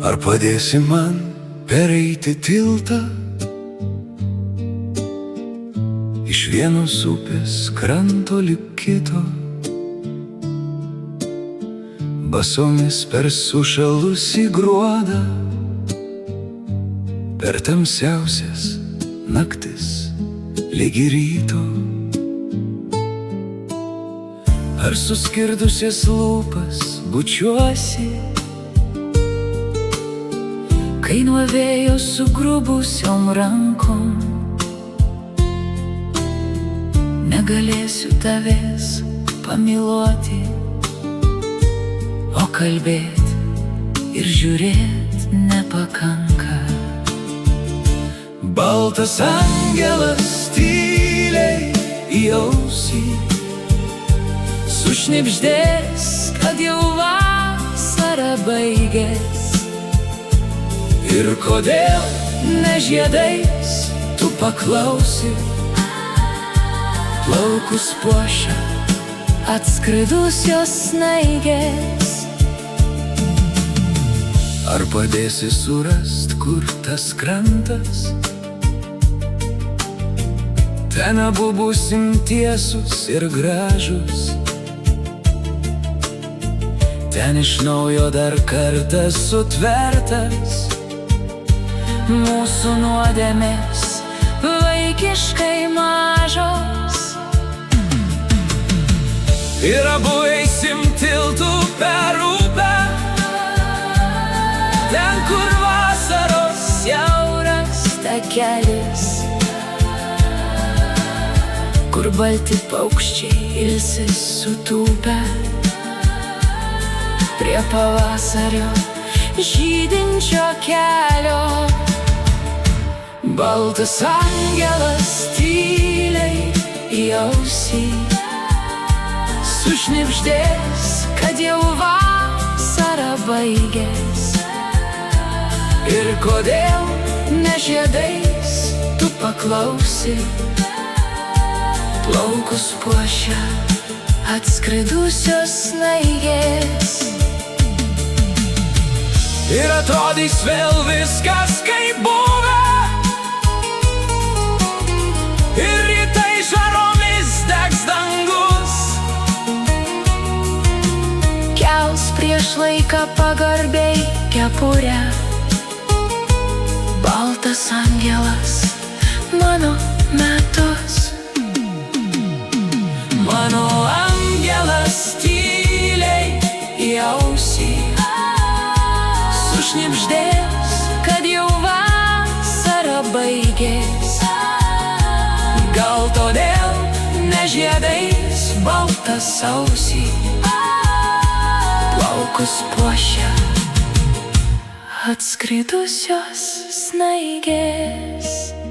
Ar padėsi man pereiti tiltą iš vienos upės kranto lig kito, basomis per sušalusį gruodą, per tamsiausias naktis ligi ryto. Ar suskirdusias lūpas bučiuosi, kai nuo vėjo sugrubusiom rankom negalėsiu tavęs pamyluoti, o kalbėt ir žiūrėt nepakanka. Baltas angelas tyliai į ausį sušnibždės, kad jau vasara baigės. Ir kodėl ne žiedais tu paklausi, plaukus puošia atskridusios snaigės. Ar padėsi surast, kur tas krantas, ten abu būsim tiesus ir gražus, ten iš naujo dar kartą sutvertas mūsų nuodėmės vaikiškai mažos. Ir abu eisim tiltu per upę, ten, kur vasaros siauras takelis, kur balti paukščiai ilsis sutūpę prie pavasario žydinčio kelio. Baltas angelas tyliai į ausį sušnibždės, kad jau vasara baigės. Ir kodėl ne žiedais tu paklausi, plaukus puošia atskridusios snaigės. Ir atrodys vėl viskas kaip buvę, ir rytai žaromis degs dangus, kels prieš laiką pagarbiai kepurę. Baltas angelas mano metus. Mano angelas tyliai į ausį sušnibždės, kad jau vasara baigės. Gal todėl ne žiedais baltas ausį, plaukus puošia atskridusios snaigės.